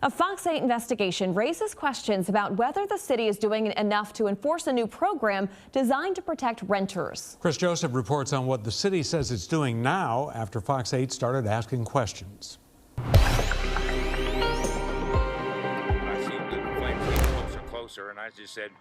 A Fox 8 investigation raises questions about whether the city is doing enough to enforce a new program designed to protect renters. Chris Joseph reports on what the city says it's doing now after Fox 8 started asking questions. I seen the flames getting closer, and I just said,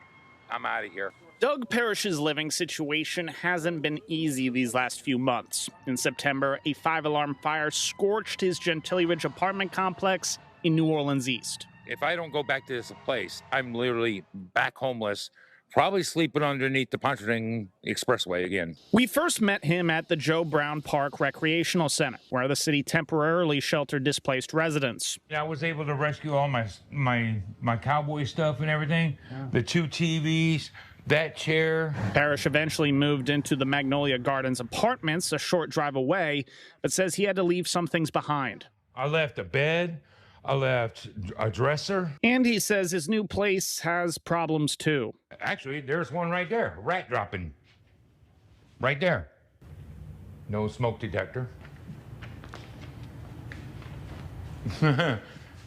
I'm out of here. Doug Parrish's living situation hasn't been easy these last few months. In September, a 5-alarm fire scorched his Gentilly Ridge apartment complex in New Orleans East. If I don't go back to this place, I'm literally back homeless, probably sleeping underneath the Pontchartrain Expressway again. We first met him at the Joe Brown Park Recreational Center, where the city temporarily sheltered displaced residents. Yeah, I was able to rescue all my cowboy stuff and everything, the 2 TVs, that chair. Parrish eventually moved into the Magnolia Gardens apartments a short drive away, but says he had to leave some things behind. I left a bed, I left a dresser. And he says his new place has problems too. Actually, there's one right there, rat dropping. Right there. No smoke detector.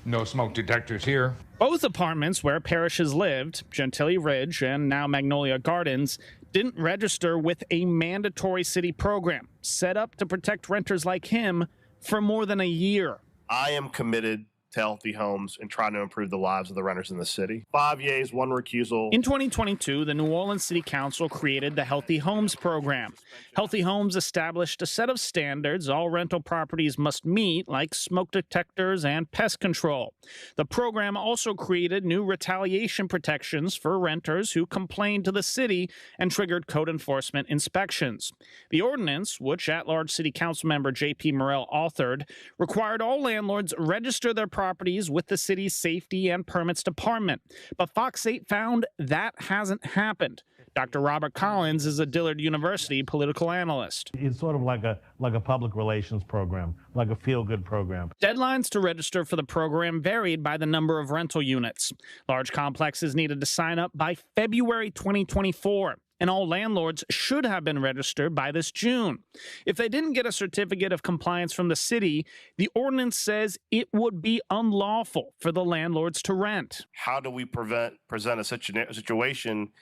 No smoke detectors here. Both apartments where Parrish has lived, Gentilly Ridge and now Magnolia Gardens, didn't register with a mandatory city program set up to protect renters like him for more than a year. I am committed to healthy homes and trying to improve the lives of the renters in the city. 5 yeas, 1 recusal. In 2022, the New Orleans City Council created the Healthy Homes program. Healthy Homes established a set of standards all rental properties must meet, like smoke detectors and pest control. The program also created new retaliation protections for renters who complained to the city and triggered code enforcement inspections. The ordinance, which at-large City Council member J.P. Morrell authored, required all landlords register their properties with the city's Safety and Permits Department. But Fox 8 found that hasn't happened. Dr. Robert Collins is a Dillard University political analyst. It's sort of like a public relations program, like a feel-good program. Deadlines to register for the program varied by the number of rental units. Large complexes needed to sign up by February 2024. And all landlords should have been registered by this June. If they didn't get a certificate of compliance from the city, the ordinance says it would be unlawful for the landlords to rent. How do we present a situation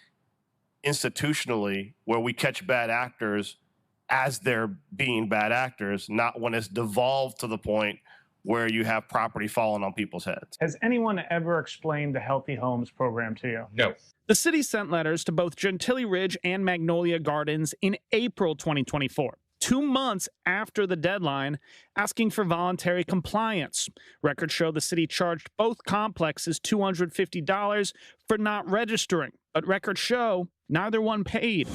institutionally where we catch bad actors as they're being bad actors, not when it's devolved to the point where you have property falling on people's heads? Has anyone ever explained the Healthy Homes program to you? No. The city sent letters to both Gentilly Ridge and Magnolia Gardens in April 2024, 2 months after the deadline, asking for voluntary compliance. Records show the city charged both complexes $250 for not registering, but records show neither one paid.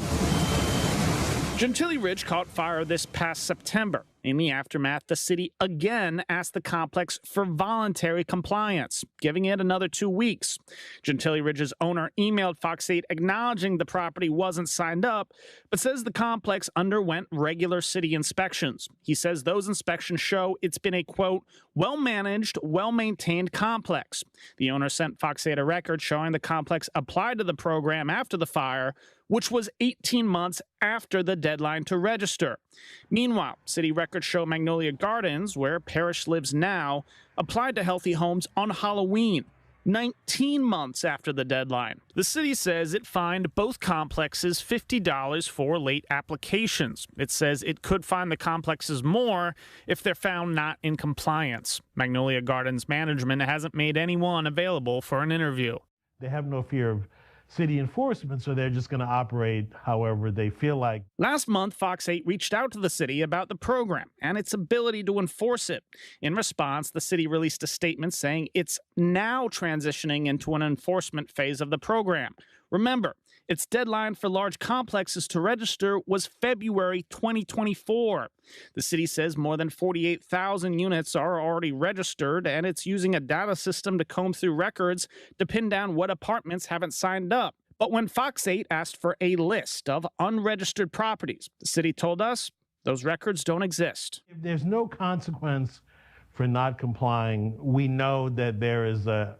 Gentilly Ridge caught fire this past September. In the aftermath, the city again asked the complex for voluntary compliance, giving it another 2 weeks. Gentilly Ridge's owner emailed Fox 8 acknowledging the property wasn't signed up, but says the complex underwent regular city inspections. He says those inspections show it's been a, quote, well-managed, well-maintained complex. The owner sent Fox 8 a record showing the complex applied to the program after the fire, which was 18 months after the deadline to register. Meanwhile, city records show Magnolia Gardens, where Parrish lives now, applied to Healthy Homes on Halloween, 19 months after the deadline. The city says it fined both complexes $50 for late applications. It says it could fine the complexes more if they're found not in compliance. Magnolia Gardens management hasn't made anyone available for an interview. They have no fear of city enforcement, so they're just going to operate however they feel like. Last month, Fox 8 reached out to the city about the program and its ability to enforce it. In response, the city released a statement saying it's now transitioning into an enforcement phase of the program. Remember, its deadline for large complexes to register was February 2024. The city says more than 48,000 units are already registered, and it's using a data system to comb through records to pin down what apartments haven't signed up. But when Fox 8 asked for a list of unregistered properties, the city told us those records don't exist. If there's no consequence for not complying, we know that there is a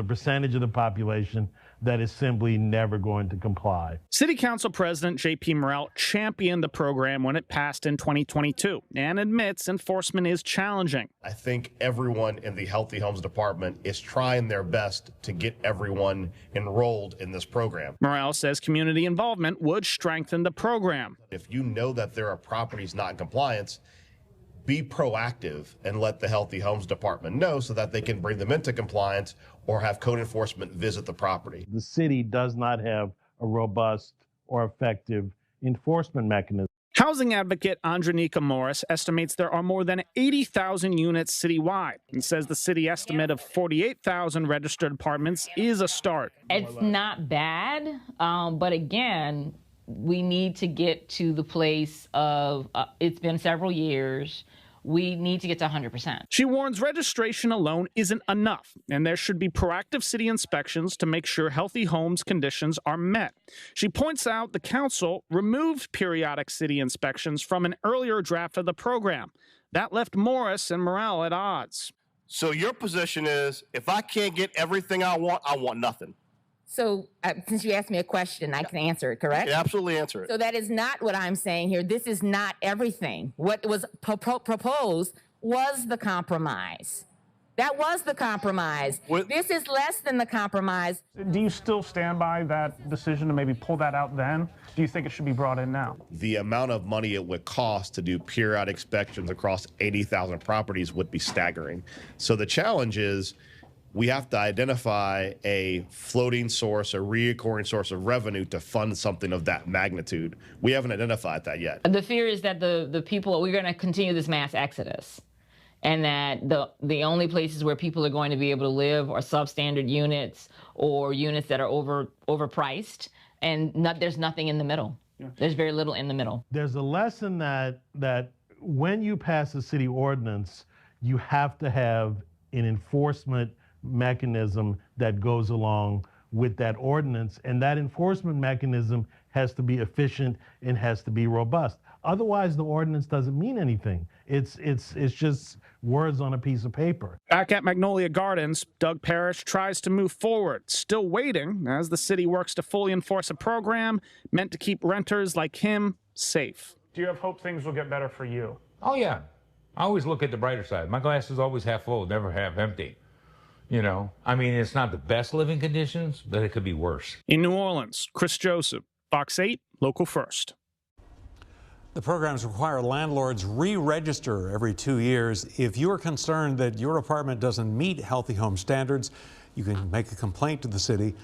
percentage of the population that is simply never going to comply. City Council President J.P. Morrell championed the program when it passed in 2022 and admits enforcement is challenging. I think everyone in the Healthy Homes Department is trying their best to get everyone enrolled in this program. Morrell says community involvement would strengthen the program. If you know that there are properties not in compliance, be proactive and let the Healthy Homes Department know so that they can bring them into compliance or have code enforcement visit the property. The city does not have a robust or effective enforcement mechanism. Housing advocate Andronika Morris estimates there are more than 80,000 units citywide and says the city estimate of 48,000 registered apartments is a start. It's not bad, but again, we need to get to the place of, it's been several years, we need to get to 100%. She warns registration alone isn't enough, and there should be proactive city inspections to make sure healthy homes conditions are met. She points out the council removed periodic city inspections from an earlier draft of the program. That left Morris and Morrell at odds. So your position is, if I can't get everything I want nothing. So since you asked me a question, I can answer it, correct? Yeah, absolutely answer it. So that is not what I'm saying here. This is not everything. What was proposed was the compromise. That was the compromise. This is less than the compromise. Do you still stand by that decision to maybe pull that out then? Do you think it should be brought in now? The amount of money it would cost to do periodic inspections across 80,000 properties would be staggering. So the challenge is, we have to identify a floating source, a recurring source of revenue to fund something of that magnitude. We haven't identified that yet. The fear is that the people, we're going to continue this mass exodus, and that the only places where people are going to be able to live are substandard units or units that are overpriced, and there's nothing in the middle. Yeah. There's very little in the middle. There's a lesson that when you pass a city ordinance, you have to have an enforcement mechanism that goes along with that ordinance, and that enforcement mechanism has to be efficient and has to be robust. Otherwise, the ordinance doesn't mean anything. It's just words on a piece of paper. Back at Magnolia Gardens, Doug Parrish tries to move forward, still waiting as the city works to fully enforce a program meant to keep renters like him safe. Do you have hope things will get better for you? Oh yeah, I always look at the brighter side. My glass is always half full, never half empty. You know, I mean, it's not the best living conditions, but it could be worse. In New Orleans, Chris Joseph, Fox 8, Local First. The programs require landlords re-register every 2 years. If you're concerned that your apartment doesn't meet healthy home standards, you can make a complaint to the city